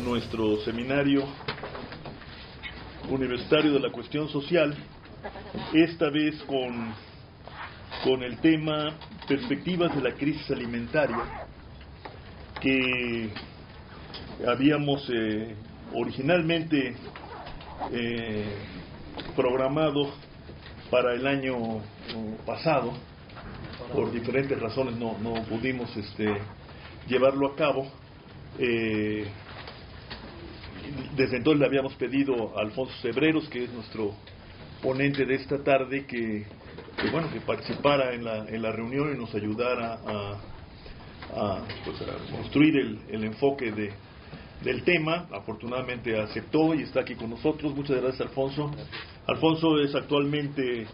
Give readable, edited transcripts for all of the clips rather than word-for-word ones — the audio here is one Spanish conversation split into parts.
nuestro seminario universitario de la cuestión social, esta vez con el tema perspectivas de la crisis alimentaria, que habíamos originalmente programado para el año pasado. Por diferentes razones no pudimos llevarlo a cabo. Desde entonces le habíamos pedido a Alfonso Cebreros, que es nuestro ponente de esta tarde, que participara en la reunión y nos ayudara a construir el enfoque del tema. Afortunadamente aceptó y está aquí con nosotros. Muchas gracias, Alfonso. Alfonso es actualmente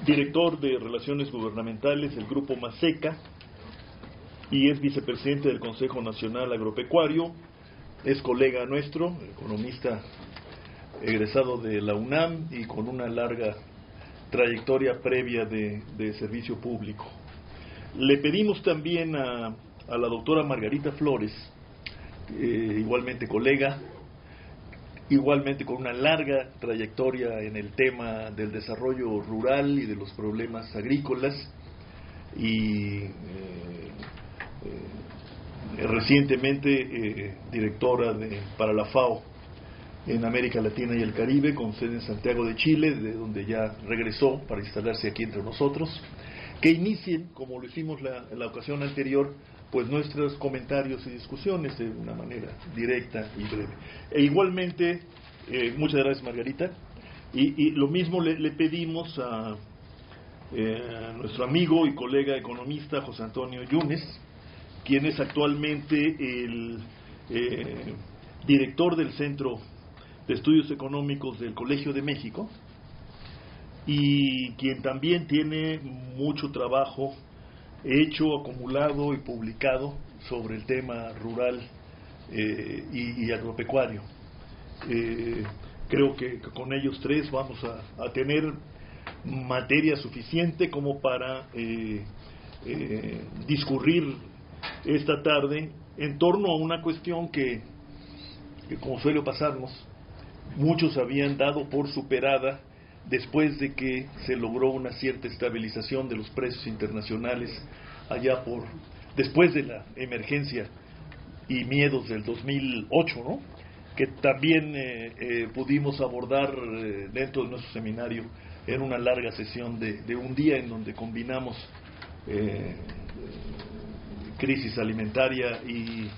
director de Relaciones Gubernamentales del Grupo Maseca y es vicepresidente del Consejo Nacional Agropecuario. Es colega nuestro, economista egresado de la UNAM y con una larga trayectoria previa de servicio público. Le pedimos también a la doctora Margarita Flores, igualmente colega, igualmente con una larga trayectoria en el tema del desarrollo rural y de los problemas agrícolas, y recientemente directora para la FAO en América Latina y el Caribe, con sede en Santiago de Chile, de donde ya regresó para instalarse aquí entre nosotros. Que inicien, como lo hicimos en la ocasión anterior, pues nuestros comentarios y discusiones de una manera directa y breve. E igualmente, muchas gracias, Margarita, y lo mismo le pedimos a nuestro amigo y colega economista José Antonio Yunes, quien es actualmente el director del Centro de Estudios Económicos del Colegio de México, y quien también tiene mucho trabajo hecho, acumulado y publicado sobre el tema rural y agropecuario. Creo que con ellos tres vamos a tener materia suficiente como para discurrir esta tarde en torno a una cuestión que como suele pasarnos, muchos habían dado por superada después de que se logró una cierta estabilización de los precios internacionales después de la emergencia y miedos del 2008, ¿no? Que también pudimos abordar dentro de nuestro seminario en una larga sesión de un día, en donde combinamos crisis alimentaria y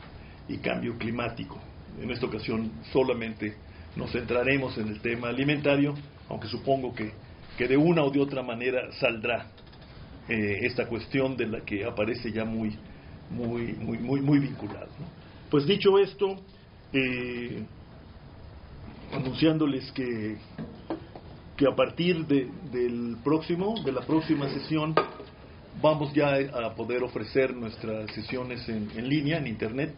cambio climático. En esta ocasión solamente nos centraremos en el tema alimentario, aunque supongo que de una o de otra manera saldrá esta cuestión de la que aparece ya muy vinculado, ¿no? Pues dicho esto, anunciándoles que a partir de la próxima sesión vamos ya a poder ofrecer nuestras sesiones en línea, en internet,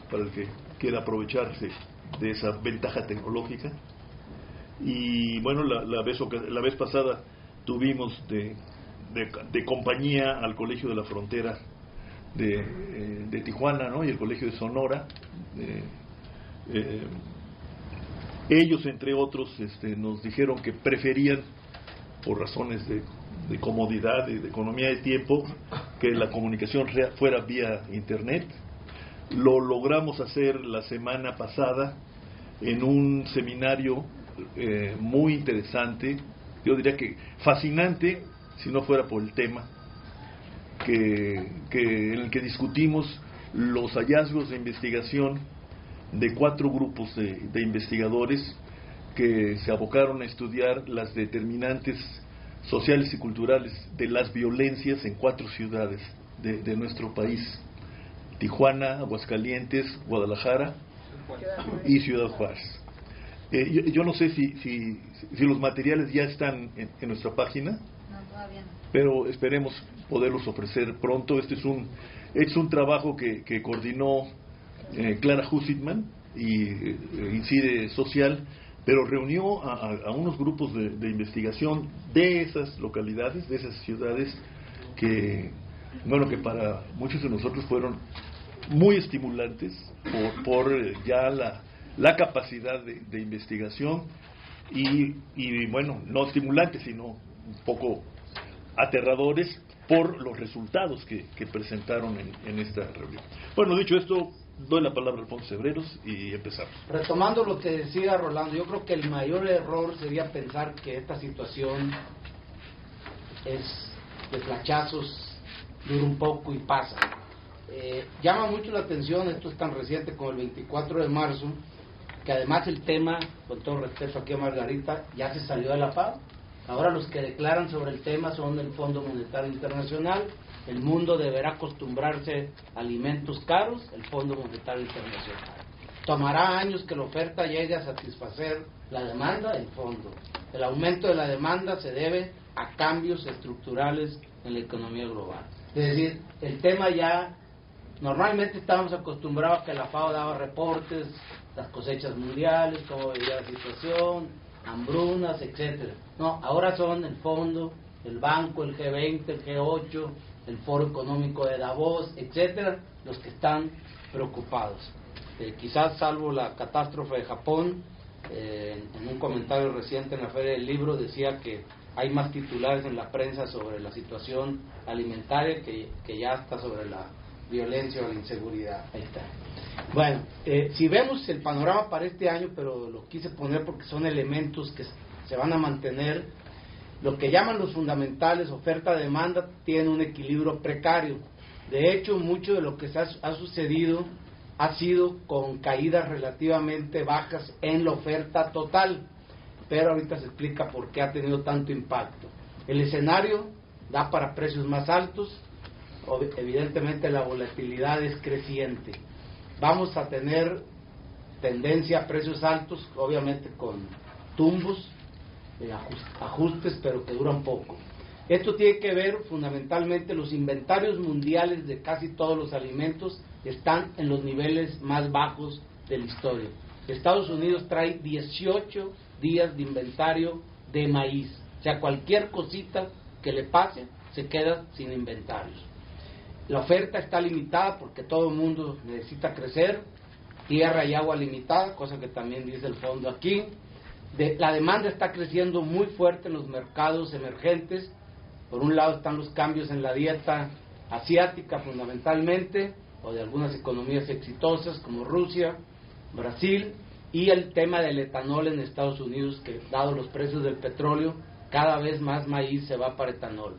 para el que quiera aprovecharse de esa ventaja tecnológica. Y bueno, la vez pasada tuvimos de compañía al Colegio de la Frontera de Tijuana, ¿no? Y el Colegio de Sonora. Ellos, entre otros, nos dijeron que preferían, por razones de comodidad y de economía de tiempo, que la comunicación fuera vía internet. Lo logramos hacer la semana pasada en un seminario muy interesante, yo diría que fascinante, si no fuera por el tema, en el que discutimos los hallazgos de investigación de 4 grupos de investigadores que se abocaron a estudiar las determinantes sociales y culturales de las violencias en 4 ciudades de nuestro país: Tijuana, Aguascalientes, Guadalajara y Ciudad Juárez. Yo no sé si los materiales ya están en nuestra página. No, todavía no. Pero esperemos poderlos ofrecer pronto. Este es un trabajo que coordinó Clara Hussitman y Incide Social, pero reunió a unos grupos de investigación de esas localidades, de esas ciudades, que bueno, que para muchos de nosotros fueron muy estimulantes por ya la capacidad de investigación y bueno, no estimulantes, sino un poco aterradores por los resultados que presentaron en esta reunión. Bueno, dicho esto, doy la palabra a Alfonso Cebreros y empezamos. Retomando lo que decía Rolando, yo creo que el mayor error sería pensar que esta situación es de flachazos, dura un poco y pasa. Llama mucho la atención, esto es tan reciente como el 24 de marzo, que además el tema, con todo respeto aquí a Margarita, ya se salió de la FAO. Ahora los que declaran sobre el tema son el Fondo Monetario Internacional. El mundo deberá acostumbrarse a alimentos caros, el Fondo Monetario Internacional. Tomará años que la oferta llegue a satisfacer la demanda, el fondo. El aumento de la demanda se debe a cambios estructurales en la economía global. Es decir, el tema ya, normalmente estábamos acostumbrados a que la FAO daba reportes, las cosechas mundiales, cómo veía la situación, hambrunas, etcétera. No, ahora son el fondo, el banco, el G20, el G8, el Foro Económico de Davos, etcétera, los que están preocupados. Quizás salvo la catástrofe de Japón, en un comentario reciente en la Feria del Libro decía que hay más titulares en la prensa sobre la situación alimentaria que ya está sobre la violencia o la inseguridad. Ahí está. Bueno, si vemos el panorama para este año, pero lo quise poner porque son elementos que se van a mantener, lo que llaman los fundamentales, oferta-demanda, tiene un equilibrio precario. De hecho, mucho de lo que ha sucedido ha sido con caídas relativamente bajas en la oferta total, pero ahorita se explica por qué ha tenido tanto impacto. El escenario da para precios más altos, evidentemente la volatilidad es creciente. Vamos a tener tendencia a precios altos, obviamente con tumbos, ajustes, pero que duran poco. Esto tiene que ver fundamentalmente, los inventarios mundiales de casi todos los alimentos están en los niveles más bajos de la historia. Estados Unidos trae 18 días de inventario de maíz, o sea, cualquier cosita que le pase se queda sin inventarios. La oferta está limitada porque todo el mundo necesita crecer, tierra y agua limitada, cosa que también dice el fondo aquí. La demanda está creciendo muy fuerte en los mercados emergentes. Por un lado están los cambios en la dieta asiática fundamentalmente, o de algunas economías exitosas como Rusia, Brasil, y el tema del etanol en Estados Unidos, que dado los precios del petróleo, cada vez más maíz se va para etanol.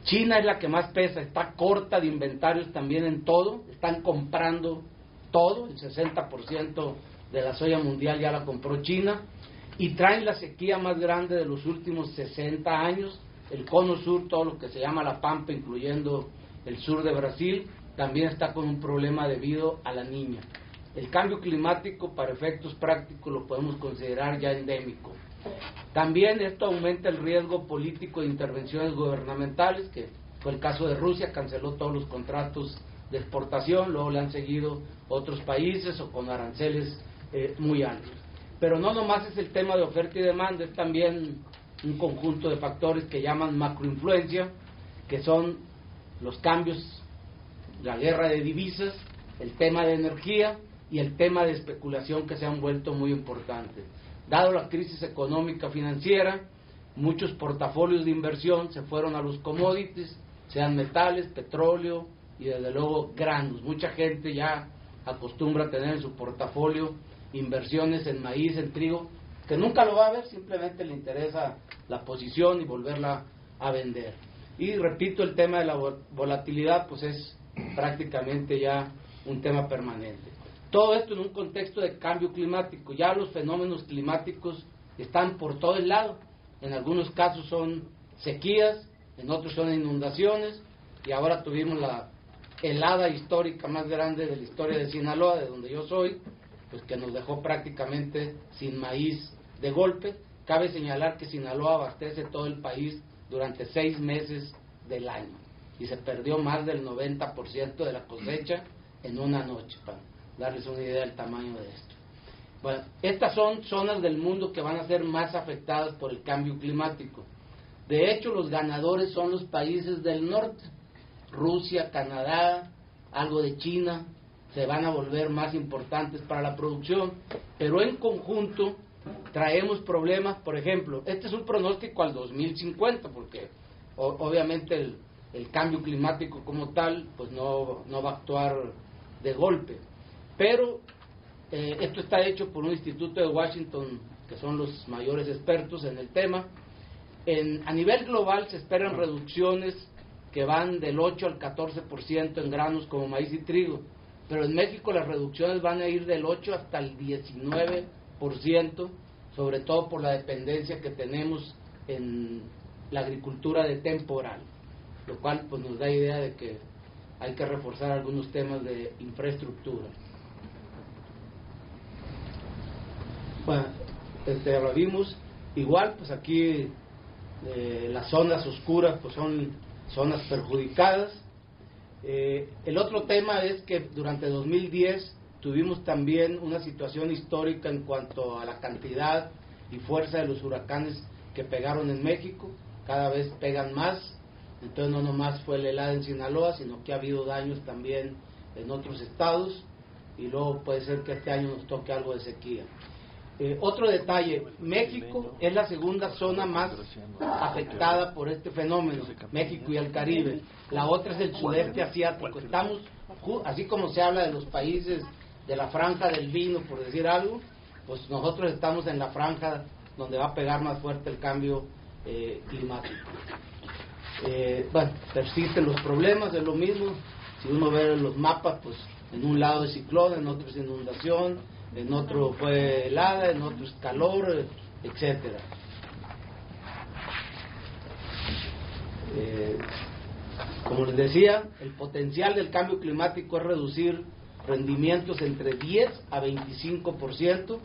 China es la que más pesa, está corta de inventarios también en todo, están comprando todo, el 60% de la soya mundial ya la compró China, y traen la sequía más grande de los últimos 60 años, el cono sur, todo lo que se llama la Pampa, incluyendo el sur de Brasil, también está con un problema debido a la Niña. El cambio climático, para efectos prácticos, lo podemos considerar ya endémico. También esto aumenta el riesgo político de intervenciones gubernamentales, que fue el caso de Rusia, canceló todos los contratos de exportación, luego le han seguido otros países o con aranceles muy altos. Pero no nomás es el tema de oferta y demanda, es también un conjunto de factores que llaman macroinfluencia, que son los cambios, la guerra de divisas, el tema de energía y el tema de especulación, que se han vuelto muy importantes. Dado la crisis económica financiera, muchos portafolios de inversión se fueron a los commodities, sean metales, petróleo y desde luego granos. Mucha gente ya acostumbra a tener en su portafolio inversiones en maíz, en trigo, que nunca lo va a ver, simplemente le interesa la posición y volverla a vender. Y repito, el tema de la volatilidad pues es prácticamente ya un tema permanente. Todo esto en un contexto de cambio climático. Ya los fenómenos climáticos están por todo el lado. En algunos casos son sequías, en otros son inundaciones, y ahora tuvimos la helada histórica más grande de la historia de Sinaloa, de donde yo soy, pues que nos dejó prácticamente sin maíz de golpe. Cabe señalar que Sinaloa abastece todo el país durante 6 meses del año, y se perdió más del 90% de la cosecha en una noche, para darles una idea del tamaño de esto. Bueno, estas son zonas del mundo que van a ser más afectadas por el cambio climático. De hecho, los ganadores son los países del norte, Rusia, Canadá, algo de China, se van a volver más importantes para la producción, pero en conjunto traemos problemas. Por ejemplo, este es un pronóstico al 2050, porque obviamente el cambio climático como tal pues no va a actuar de golpe, pero esto está hecho por un instituto de Washington que son los mayores expertos en el tema. A nivel global se esperan reducciones que van del 8 al 14% en granos como maíz y trigo, pero en México las reducciones van a ir del 8 hasta el 19%, sobre todo por la dependencia que tenemos en la agricultura de temporal, lo cual pues nos da idea de que hay que reforzar algunos temas de infraestructura. Bueno, ya lo vimos. Igual pues aquí las zonas oscuras pues son zonas perjudicadas. El otro tema es que durante 2010 tuvimos también una situación histórica en cuanto a la cantidad y fuerza de los huracanes que pegaron en México. Cada vez pegan más, entonces no nomás fue el helada en Sinaloa, sino que ha habido daños también en otros estados, y luego puede ser que este año nos toque algo de sequía. Otro detalle, México es la segunda zona más afectada por este fenómeno, México y el Caribe. La otra es el sudeste asiático. Estamos, así como se habla de los países de la franja del vino, por decir algo, pues nosotros estamos en la franja donde va a pegar más fuerte el cambio climático. Bueno, persisten los problemas, es lo mismo. Si uno ve los mapas, pues en un lado es ciclón, en otro es inundación, en otro fue helada, en otro es calor, etcétera. Como les decía, el potencial del cambio climático es reducir rendimientos entre 10 a 25%.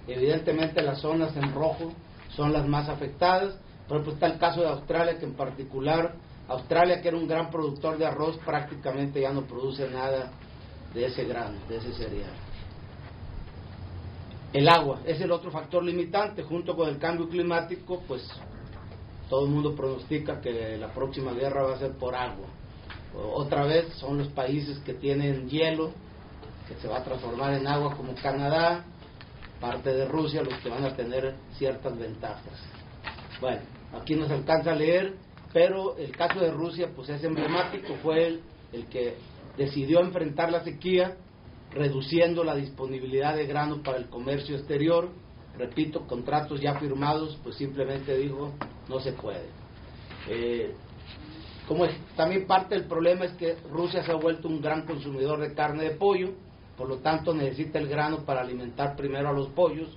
Evidentemente las zonas en rojo son las más afectadas. Por ejemplo, está el caso de Australia, que en particular Australia, que era un gran productor de arroz, prácticamente ya no produce nada de ese grano, de ese cereal. El agua es el otro factor limitante. Junto con el cambio climático, pues todo el mundo pronostica que la próxima guerra va a ser por agua. Otra vez son los países que tienen hielo, que se va a transformar en agua, como Canadá, parte de Rusia, los que van a tener ciertas ventajas. Bueno, aquí no se alcanza a leer, pero el caso de Rusia pues es emblemático. Fue el que decidió enfrentar la sequía, reduciendo la disponibilidad de grano para el comercio exterior. Repito, contratos ya firmados, pues simplemente dijo, no se puede. También parte del problema es que Rusia se ha vuelto un gran consumidor de carne de pollo, por lo tanto necesita el grano para alimentar primero a los pollos,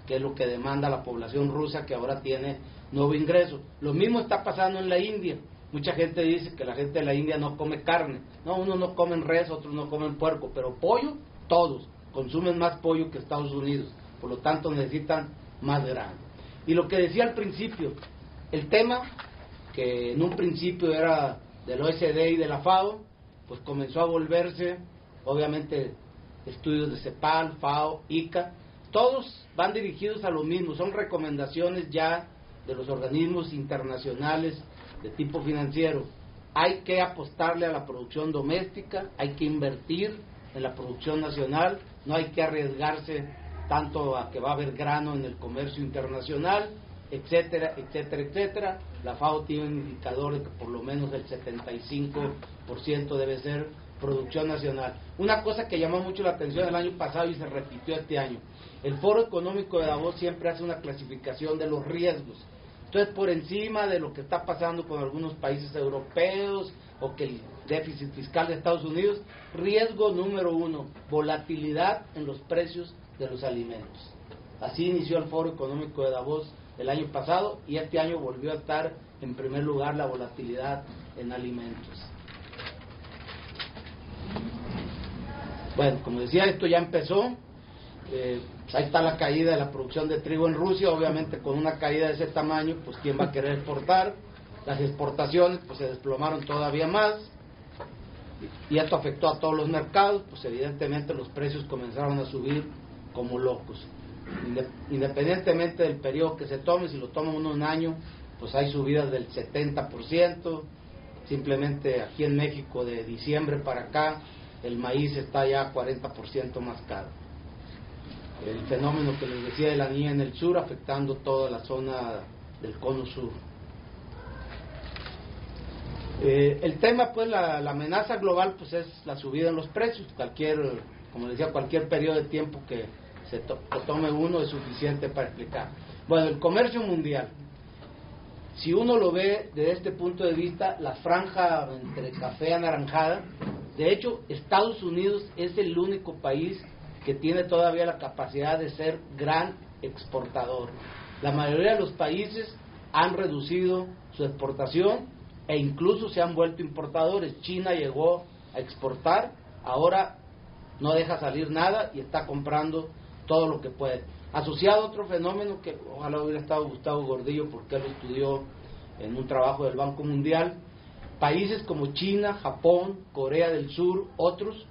que es lo que demanda la población rusa, que ahora tiene nuevo ingreso. Lo mismo está pasando en la India. Mucha gente dice que la gente de la India no come carne. No, unos no comen res, otros no comen puerco, pero pollo, todos consumen más pollo que Estados Unidos, por lo tanto necesitan más grano. Y lo que decía al principio, el tema que en un principio era del OECD y de la FAO, pues comenzó a volverse, obviamente, estudios de CEPAL, FAO, ICA, todos van dirigidos a lo mismo, son recomendaciones ya de los organismos internacionales de tipo financiero. Hay que apostarle a la producción doméstica, hay que invertir en la producción nacional, no hay que arriesgarse tanto a que va a haber grano en el comercio internacional, etcétera, etcétera, etcétera. La FAO tiene un indicador de que por lo menos el 75% debe ser producción nacional. Una cosa que llamó mucho la atención el año pasado y se repitió este año, el Foro Económico de Davos siempre hace una clasificación de los riesgos. Entonces, por encima de lo que está pasando con algunos países europeos o que el déficit fiscal de Estados Unidos, riesgo número 1, volatilidad en los precios de los alimentos. Así inició el Foro Económico de Davos el año pasado, y este año volvió a estar en primer lugar la volatilidad en alimentos. Bueno, como decía, esto ya empezó. Ahí está la caída de la producción de trigo en Rusia. Obviamente con una caída de ese tamaño, pues ¿quién va a querer exportar? Las exportaciones pues se desplomaron todavía más, y esto afectó a todos los mercados. Pues evidentemente los precios comenzaron a subir como locos. Independientemente del periodo que se tome, si lo toma uno un año, pues hay subidas del 70%, Simplemente aquí en México, de diciembre para acá, el maíz está ya 40% más caro. El fenómeno que les decía de la niña en el sur, afectando toda la zona del cono sur. El tema, pues, la amenaza global, pues, es la subida en los precios. Como decía, cualquier periodo de tiempo que tome uno es suficiente para explicar. Bueno, el comercio mundial. Si uno lo ve desde este punto de vista, la franja entre café anaranjada, de hecho, Estados Unidos es el único país que tiene todavía la capacidad de ser gran exportador. La mayoría de los países han reducido su exportación e incluso se han vuelto importadores. China llegó a exportar, ahora no deja salir nada y está comprando todo lo que puede. Asociado a otro fenómeno que ojalá hubiera estado Gustavo Gordillo, porque él lo estudió en un trabajo del Banco Mundial, países como China, Japón, Corea del Sur, otros,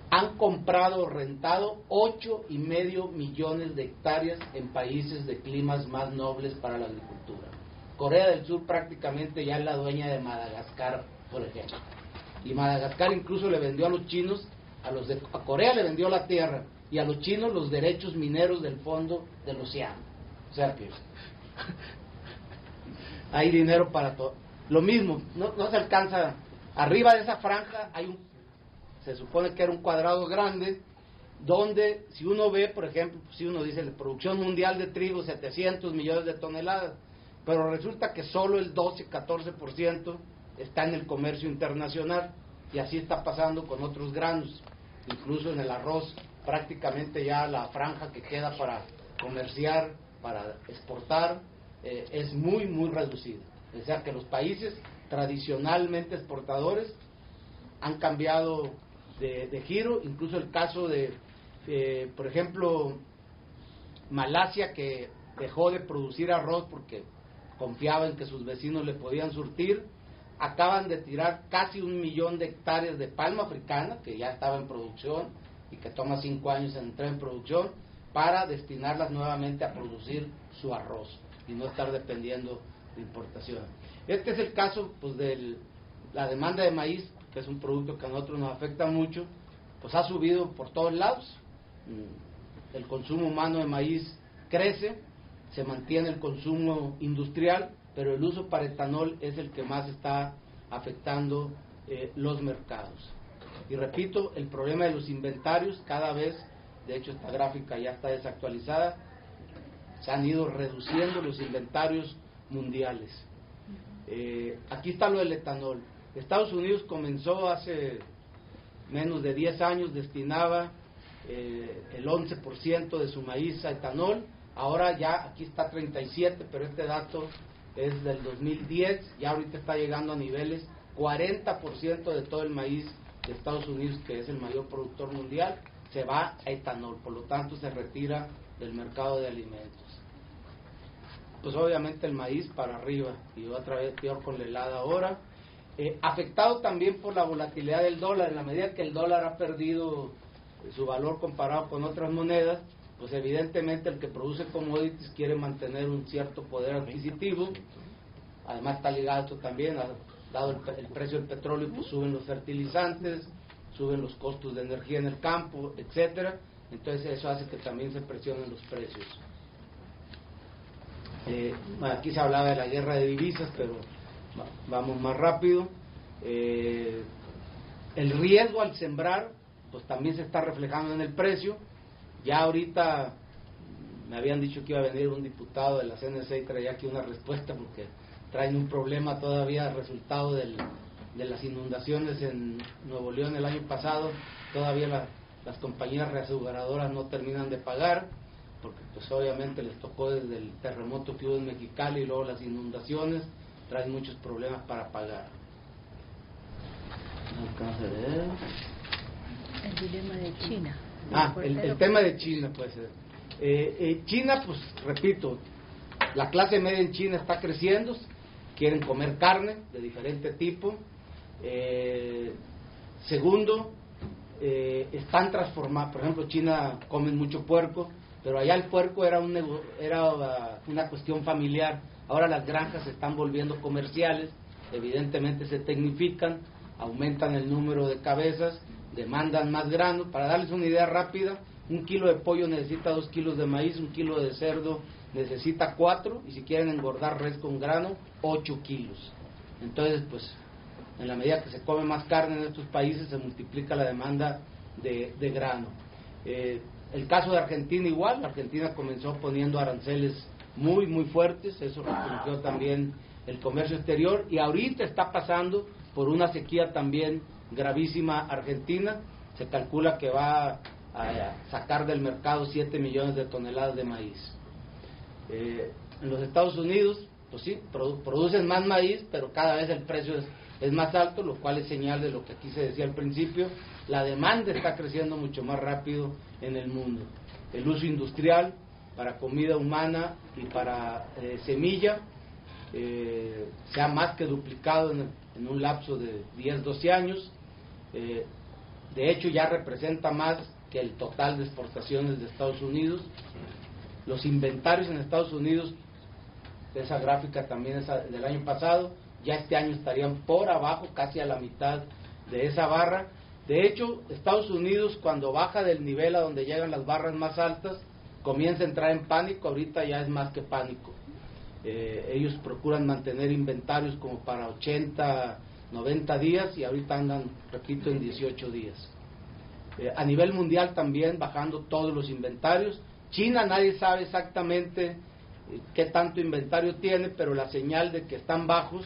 han comprado o rentado 8,5 millones de hectáreas en países de climas más nobles para la agricultura. Corea del Sur prácticamente ya es la dueña de Madagascar, por ejemplo. Y Madagascar incluso le vendió a los chinos, a Corea le vendió la tierra, y a los chinos los derechos mineros del fondo del océano. O sea que hay dinero para todo. Lo mismo, no se alcanza. Arriba de esa franja se supone que era un cuadrado grande, donde si uno ve, por ejemplo, si uno dice la producción mundial de trigo, 700 millones de toneladas, pero resulta que solo el 12-14% está en el comercio internacional, y así está pasando con otros granos, incluso en el arroz, prácticamente ya la franja que queda para comerciar, para exportar, es muy, muy reducida. O sea que los países tradicionalmente exportadores han cambiado de giro, incluso el caso de, por ejemplo, Malasia, que dejó de producir arroz porque confiaba en que sus vecinos le podían surtir. Acaban de tirar casi 1 millón de hectáreas de palma africana, que ya estaba en producción y que toma 5 años en entrar en producción, para destinarlas nuevamente a producir su arroz y no estar dependiendo de importación. Este es el caso, pues, de la demanda de maíz, que es un producto que a nosotros nos afecta mucho, pues ha subido por todos lados. El consumo humano de maíz crece, se mantiene el consumo industrial, pero el uso para etanol es el que más está afectando los mercados. Y repito, el problema de los inventarios, cada vez, de hecho esta gráfica ya está desactualizada, se han ido reduciendo los inventarios mundiales. Aquí está lo del etanol. Estados Unidos comenzó hace menos de 10 años, destinaba el 11% de su maíz a etanol. Ahora ya aquí está 37, pero este dato es del 2010, ya ahorita está llegando a niveles 40% de todo el maíz de Estados Unidos, que es el mayor productor mundial, se va a etanol, por lo tanto se retira del mercado de alimentos. Pues obviamente el maíz para arriba, y otra vez peor con la helada ahora. Afectado también por la volatilidad del dólar, en la medida que el dólar ha perdido su valor comparado con otras monedas, pues evidentemente el que produce commodities quiere mantener un cierto poder adquisitivo. Además está ligado esto también, dado el precio del petróleo, pues suben los fertilizantes, suben los costos de energía en el campo, etcétera. Entonces eso hace que también se presionen los precios. Aquí se hablaba de la guerra de divisas, pero vamos más rápido. El riesgo al sembrar, pues también se está reflejando en el precio. Ya ahorita me habían dicho que iba a venir un diputado de la CNC y traía aquí una respuesta, porque traen un problema todavía resultado de las inundaciones en Nuevo León el año pasado. Todavía las compañías reaseguradoras no terminan de pagar, porque pues obviamente les tocó desde el terremoto que hubo en Mexicali y luego las inundaciones, traen muchos problemas para pagar. No alcanzo a leer. El dilema de China. El tema de China, puede ser. China, pues repito, la clase media en China está creciendo, quieren comer carne de diferente tipo. Segundo, están transformados. Por ejemplo, China comen mucho puerco, pero allá el puerco era una cuestión familiar. Ahora las granjas se están volviendo comerciales evidentemente se tecnifican, aumentan el número de cabezas, demandan más grano. Para darles una idea rápida, 1 kilo de pollo necesita 2 kilos de maíz, 1 kilo de cerdo necesita 4, y si quieren engordar res con grano, 8 kilos. Entonces, pues, en la medida que se come más carne en estos países, se multiplica la demanda de grano. El caso de Argentina igual. Argentina comenzó poniendo aranceles muy fuertes, eso restringió también el comercio exterior, y ahorita está pasando por una sequía también gravísima Argentina. Se calcula que va a sacar del mercado 7 millones de toneladas de maíz. En los Estados Unidos, pues sí, producen más maíz, pero cada vez el precio es más alto, lo cual es señal de lo que aquí se decía al principio. La demanda está creciendo mucho más rápido en el mundo. El uso industrial para comida humana y para semilla se ha más que duplicado en un lapso de 10, 12 años. De hecho, ya representa más que el total de exportaciones de Estados Unidos. Los inventarios en Estados Unidos, esa gráfica también es del año pasado, ya este año estarían por abajo, casi a la mitad de esa barra. De hecho, Estados Unidos, cuando baja del nivel a donde llegan las barras más altas, comienza a entrar en pánico. Ahorita ya es más que pánico. Ellos procuran mantener inventarios como para 80, 90 días, y ahorita andan, repito, en 18 días. A nivel mundial también bajando todos los inventarios. China, nadie sabe exactamente qué tanto inventario tiene, pero la señal de que están bajos,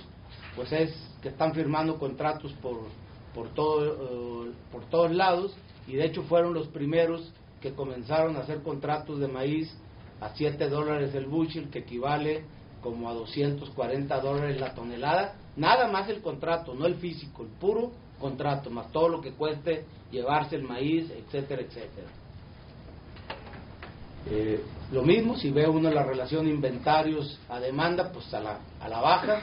pues es que están firmando contratos por todos lados, y de hecho fueron los primeros que comenzaron a hacer contratos de maíz a $7 el bushel, que equivale como a $240 la tonelada. Nada más el contrato, no el físico, el puro contrato, más todo lo que cueste llevarse el maíz, etcétera, etcétera. Lo mismo, si ve uno la relación inventarios a demanda, pues a la baja.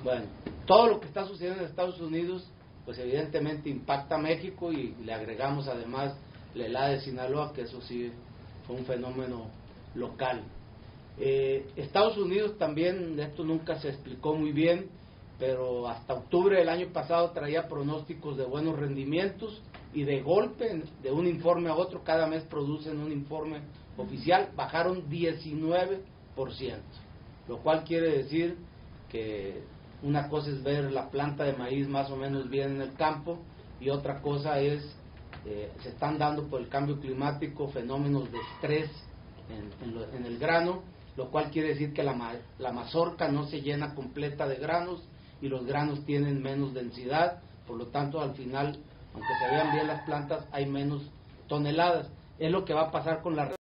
Bueno, todo lo que está sucediendo en Estados Unidos, pues evidentemente impacta a México, y le agregamos además la helada de Sinaloa, que eso sí fue un fenómeno local. Estados Unidos también, esto nunca se explicó muy bien, pero hasta octubre del año pasado traía pronósticos de buenos rendimientos, y de golpe, de un informe a otro, cada mes producen un informe oficial, bajaron 19%, lo cual quiere decir que una cosa es ver la planta de maíz más o menos bien en el campo, y otra cosa es, se están dando por el cambio climático fenómenos de estrés en el grano, lo cual quiere decir que la mazorca no se llena completa de granos, y los granos tienen menos densidad, por lo tanto al final, aunque se vean bien las plantas, hay menos toneladas. Es lo que va a pasar con la